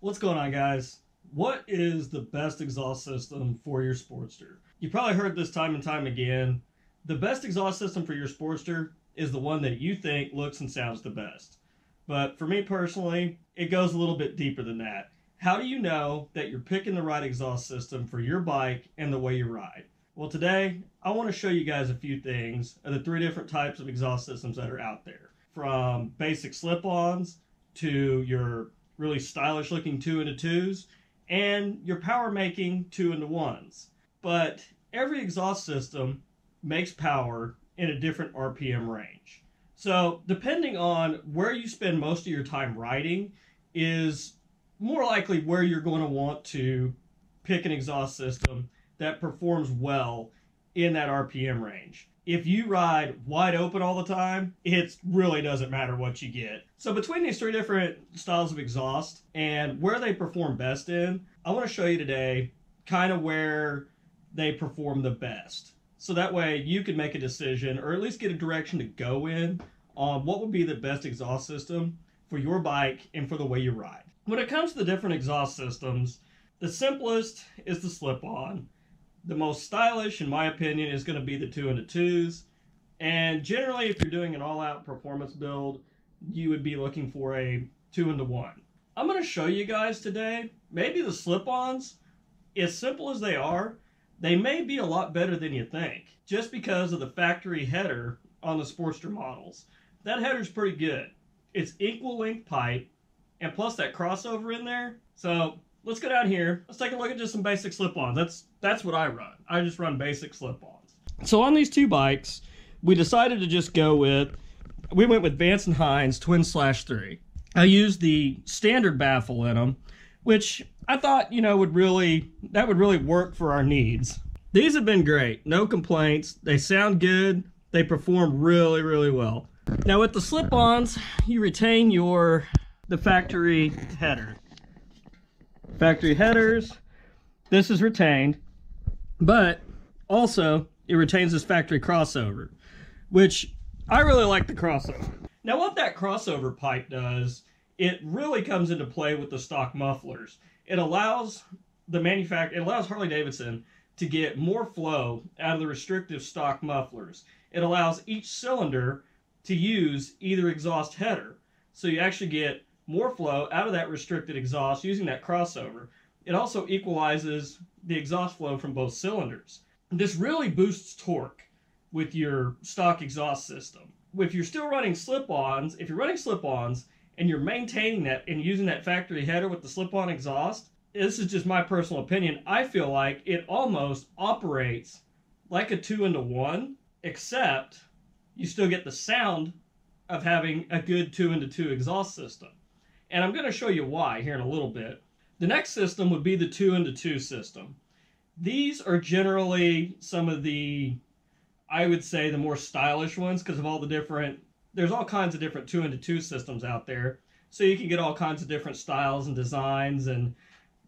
What's going on, guys? What is the best exhaust system for your Sportster? You probably heard this time and time again. The best exhaust system for your Sportster is the one that you think looks and sounds the best. But for me personally, it goes a little bit deeper than that. How do you know that you're picking the right exhaust system for your bike and the way you ride? Well, today, I want to show you guys a few things of the 3 different types of exhaust systems that are out there. From basic slip-ons to your really stylish looking 2-in-2s and your power making 2-in-1s. But every exhaust system makes power in a different RPM range. So depending on where you spend most of your time riding is more likely where you're going to want to pick an exhaust system that performs well in that RPM range. If you ride wide open all the time, it really doesn't matter what you get. So between these 3 different styles of exhaust and where they perform best in, I want to show you today kind of where they perform the best. So that way you can make a decision or at least get a direction to go in on what would be the best exhaust system for your bike and for the way you ride. When it comes to the different exhaust systems, the simplest is the slip-on. The most stylish, in my opinion, is going to be the 2-in-2s. And generally, if you're doing an all-out performance build, you would be looking for a 2-in-1. I'm going to show you guys today, maybe the slip-ons, as simple as they are, they may be a lot better than you think, just because of the factory header on the Sportster models. That header's pretty good. It's equal length pipe, and plus that crossover in there. So let's go down here. Let's take a look at just some basic slip-ons. That's what I run. I just run basic slip-ons. So on these 2 bikes, we decided to just go with, we went with Vance & Hines Twin/3. I used the standard baffle in them, which I thought, that would really work for our needs. These have been great. No complaints. They sound good. They perform really, really well. Now with the slip-ons, you retain the factory header. Factory headers, this is retained, but also it retains this factory crossover, which I really like the crossover. Now what that crossover pipe does, it really comes into play with the stock mufflers. It allows Harley-Davidson to get more flow out of the restrictive stock mufflers. It allows each cylinder to use either exhaust header. So you actually get more flow out of that restricted exhaust using that crossover. It also equalizes the exhaust flow from both cylinders. This really boosts torque with your stock exhaust system. If you're still running slip-ons, and you're maintaining that and using that factory header with the slip-on exhaust, this is just my personal opinion, I feel like it almost operates like a 2-in-1, except you still get the sound of having a good 2-in-2 exhaust system. And I'm going to show you why here in a little bit. The next system would be the 2-in-2 system. These are generally some of the, I would say, the more stylish ones because of all the different, there's all kinds of different 2-in-2 systems out there. So you can get all kinds of different styles and designs, and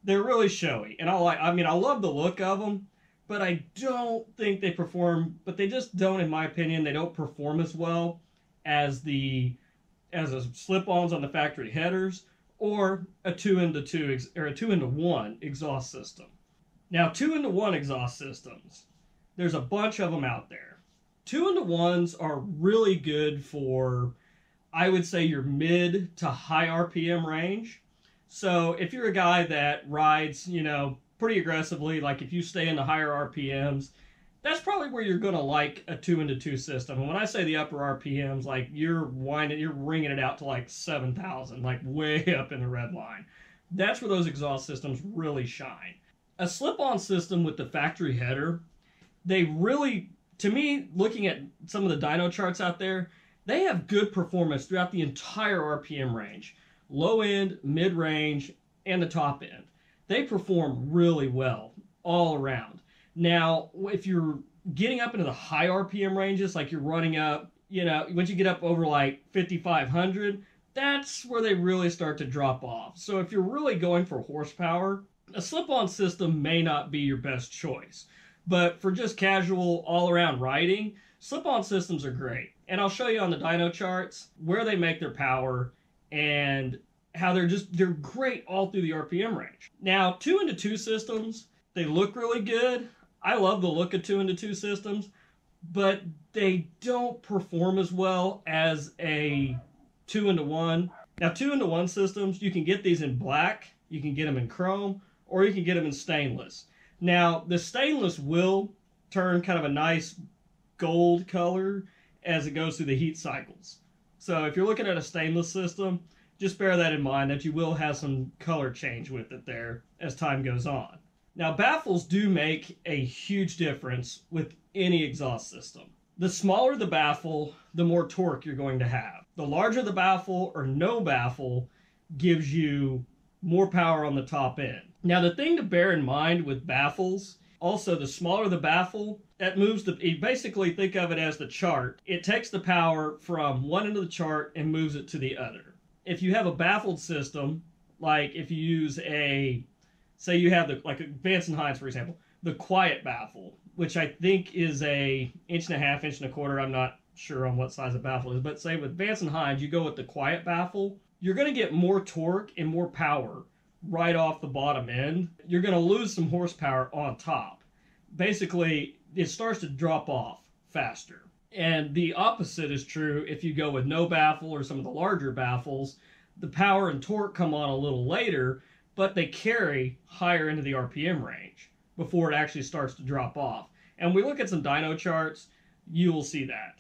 they're really showy. And I love the look of them, but I don't think they perform, but they just don't, in my opinion, they don't perform as well as the slip-ons on the factory headers or a 2-in-2 or a 2-in-1 exhaust system. Now 2-in-1 exhaust systems, there's a bunch of them out there. 2-in-1s are really good for, I would say, your mid to high RPM range. So if you're a guy that rides, pretty aggressively, like if you stay in the higher RPMs, that's probably where you're going to like a 2-in-2 system. And when I say the upper RPMs, like you're ringing it out to like 7,000, like way up in the red line. That's where those exhaust systems really shine. A slip-on system with the factory header, they really, to me, looking at some of the dyno charts out there, they have good performance throughout the entire RPM range. Low end, mid-range, and the top end. They perform really well all around. Now, if you're getting up into the high RPM ranges, like you're running up, once you get up over like 5,500, that's where they really start to drop off. So if you're really going for horsepower, a slip-on system may not be your best choice. But for just casual, all-around riding, slip-on systems are great. And I'll show you on the dyno charts where they make their power and how they're great all through the RPM range. Now, 2-into-2 systems, they look really good. I love the look of 2-into-2 systems, but they don't perform as well as a 2-into-1. Now, 2-into-1 systems, you can get these in black, you can get them in chrome, or you can get them in stainless. Now, the stainless will turn kind of a nice gold color as it goes through the heat cycles. So if you're looking at a stainless system, just bear that in mind, that you will have some color change with it there as time goes on. Now, baffles do make a huge difference with any exhaust system. The smaller the baffle, the more torque you're going to have. The larger the baffle or no baffle gives you more power on the top end. Now, the thing to bear in mind with baffles, also the smaller the baffle, that moves you basically think of it as the chart. It takes the power from one end of the chart and moves it to the other. If you have a baffled system, like if you use say you have like a Vance & Hines, for example, the quiet baffle, which I think is a 1.5 inch, 1.25 inch. I'm not sure on what size a baffle is, but say with Vance & Hines, you go with the quiet baffle, you're going to get more torque and more power right off the bottom end. You're going to lose some horsepower on top. Basically, it starts to drop off faster. And the opposite is true if you go with no baffle or some of the larger baffles. The power and torque come on a little later, but they carry higher into the RPM range before it actually starts to drop off. And we look at some dyno charts, you will see that.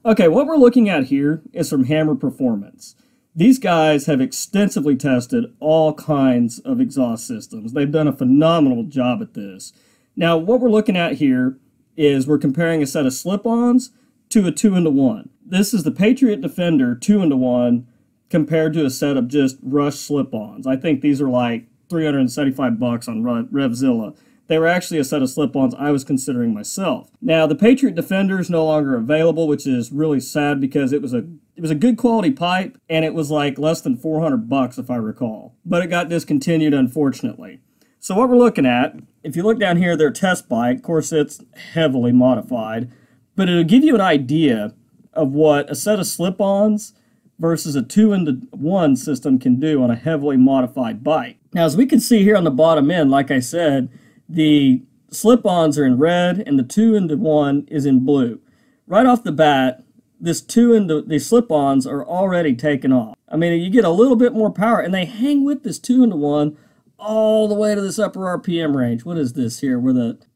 Okay, what we're looking at here is from Hammer Performance. These guys have extensively tested all kinds of exhaust systems. They've done a phenomenal job at this. Now, what we're looking at here is we're comparing a set of Slip-Ons to a 2-into-1. This is the Patriot Defender 2-into-1 compared to a set of just Rush Slip-Ons. I think these are like $375 on RevZilla. They were actually a set of Slip-Ons I was considering myself. Now, the Patriot Defender is no longer available, which is really sad because it was a good quality pipe, and it was like less than $400 if I recall. But it got discontinued, unfortunately. So what we're looking at, if you look down here, their test bike, of course it's heavily modified, but it'll give you an idea of what a set of Slip-Ons versus a 2-into-1 system can do on a heavily modified bike. Now, as we can see here on the bottom end, like I said, the Slip-Ons are in red and the 2-into-1 is in blue. Right off the bat, the Slip-Ons are already taken off. I mean, you get a little bit more power, and they hang with this 2-into-1 all the way to this upper RPM range. What is this here?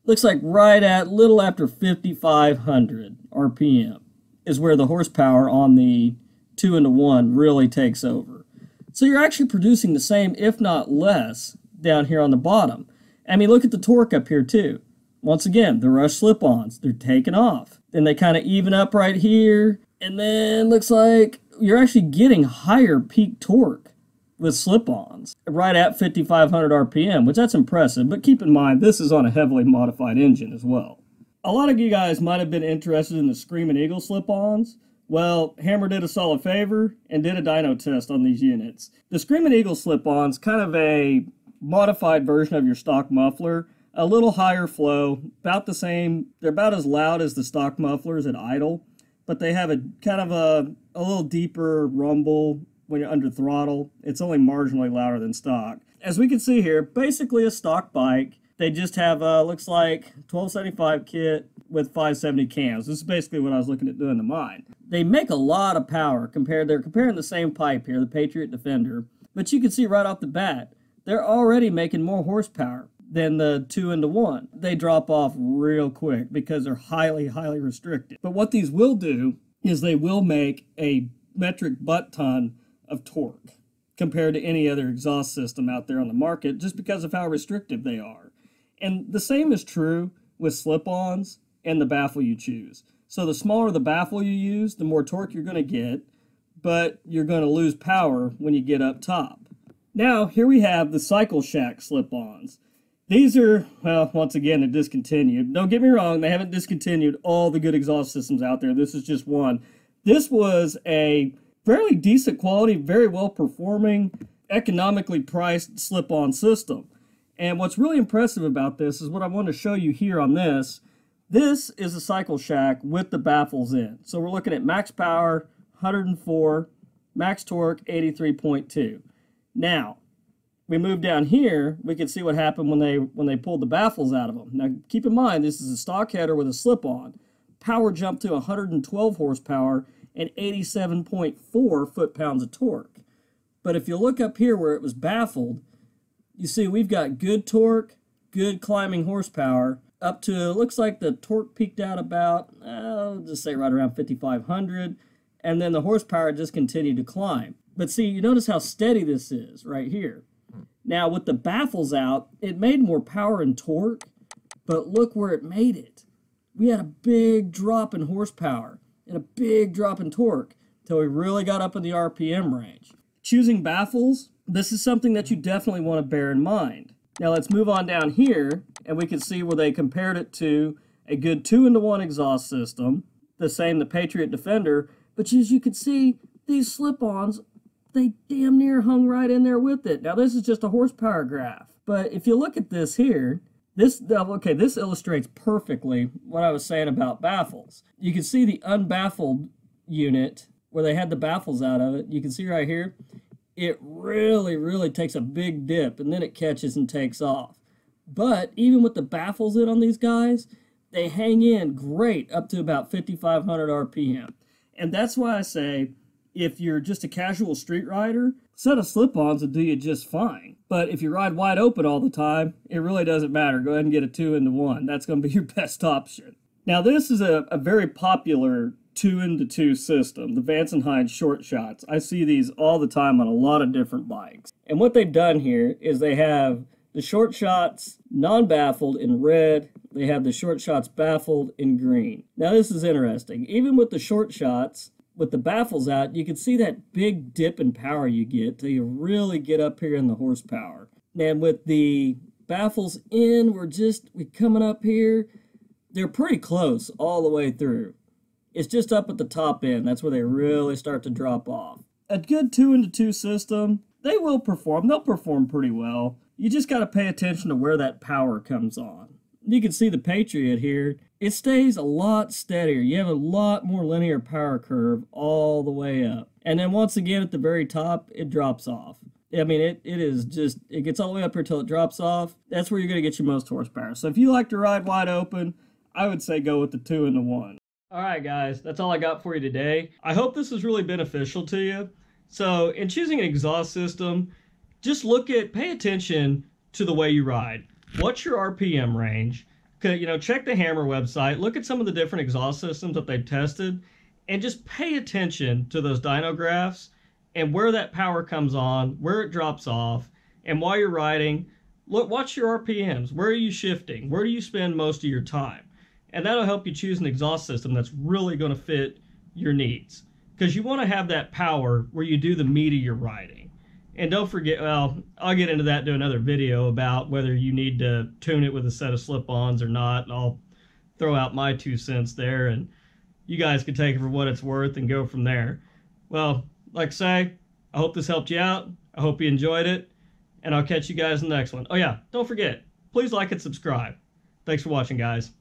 Looks like right at little after 5,500 RPM is where the horsepower on the 2-into-1 really takes over. So you're actually producing the same, if not less, down here on the bottom. I mean, look at the torque up here too. Once again, the Rush Slip-Ons, they're taking off. Then they kind of even up right here, and then looks like you're actually getting higher peak torque with Slip-Ons right at 5,500 RPM, which that's impressive, but keep in mind, this is on a heavily modified engine as well. A lot of you guys might have been interested in the Screamin Eagle Slip-Ons. Well, Hammer did a solid favor and did a dyno test on these units. The Screamin Eagle Slip-Ons, kind of a modified version of your stock muffler, a little higher flow, about the same. They're about as loud as the stock mufflers at idle, but they have a kind of a little deeper rumble when you're under throttle. It's only marginally louder than stock. As we can see here, basically a stock bike. They just have looks like 1275 kit with 570 cams. This is basically what I was looking at doing to mine. They make a lot of power they're comparing the same pipe here, the Patriot Defender, but you can see right off the bat, they're already making more horsepower than the 2-into-1. They drop off real quick because they're highly, highly restricted. But what these will do is they will make a metric butt ton of torque compared to any other exhaust system out there on the market just because of how restrictive they are. And the same is true with Slip-Ons and the baffle you choose. So the smaller the baffle you use, the more torque you're going to get, but you're going to lose power when you get up top. Now, here we have the Cycle Shack Slip-Ons. These are, well, once again, they're discontinued. Don't get me wrong, they haven't discontinued all the good exhaust systems out there. This is just one. This was a fairly decent quality, very well performing, economically priced slip-on system. And what's really impressive about this is what I want to show you here on this. This is a Cycle Shack with the baffles in. So we're looking at max power, 104, max torque, 83.2. Now, we move down here, we can see what happened when they pulled the baffles out of them. Now, keep in mind, this is a stock header with a slip-on. Power jumped to 112 horsepower and 87.4 foot-pounds of torque. But if you look up here where it was baffled, you see we've got good torque, good climbing horsepower, up to, looks like the torque peaked out about, I'll just say right around 5,500, and then the horsepower just continued to climb. But see, you notice how steady this is right here. Now, with the baffles out, it made more power and torque, but look where it made it. We had a big drop in horsepower and a big drop in torque until we really got up in the RPM range. Choosing baffles, this is something that you definitely want to bear in mind. Now, let's move on down here, and we can see where they compared it to a good 2-in-1 exhaust system, the same the Patriot Defender, but as you can see, these slip-ons, they damn near hung right in there with it. Now, this is just a horsepower graph, but if you look at this here, this illustrates perfectly what I was saying about baffles. You can see the unbaffled unit where they had the baffles out of it. You can see right here, it really takes a big dip, and then it catches and takes off. But even with the baffles in on these guys, they hang in great up to about 5,500 RPM. And that's why I say, if you're just a casual street rider, a set of slip-ons will do you just fine. But if you ride wide open all the time, it really doesn't matter. Go ahead and get a 2-in-1. That's going to be your best option. Now, this is a very popular 2-in-2 system, the Vance & Hines short shots. I see these all the time on a lot of different bikes. And what they've done here is they have the short shots non-baffled in red. They have the short shots baffled in green. Now, this is interesting. Even with the short shots, with the baffles out, you can see that big dip in power you get till you really get up here in the horsepower. And with the baffles in, we're coming up here. They're pretty close all the way through. It's just up at the top end. That's where they really start to drop off. A good 2-in-2 system, they will perform. They'll perform pretty well. You just got to pay attention to where that power comes on. You can see the Patriot here. It stays a lot steadier. You have a lot more linear power curve all the way up. And then once again at the very top, it drops off. I mean, it gets all the way up here till it drops off. That's where you're going to get your most horsepower. So if you like to ride wide open, I would say go with the 2-in-1. All right, guys, that's all I got for you today. I hope this was really beneficial to you. So in choosing an exhaust system, just pay attention to the way you ride. What's your RPM range? Check the Hammer website, look at some of the different exhaust systems that they've tested, and just pay attention to those dyno graphs and where that power comes on, where it drops off, and while you're riding, watch your RPMs. Where are you shifting? Where do you spend most of your time? And that'll help you choose an exhaust system that's really going to fit your needs. Because you want to have that power where you do the meat of your riding. And don't forget, well, I'll get into that in another video about whether you need to tune it with a set of slip-ons or not. I'll throw out my 2 cents there, and you guys can take it for what it's worth and go from there. Well, like I say, I hope this helped you out. I hope you enjoyed it, and I'll catch you guys in the next one. Oh yeah, don't forget, please like and subscribe. Thanks for watching, guys.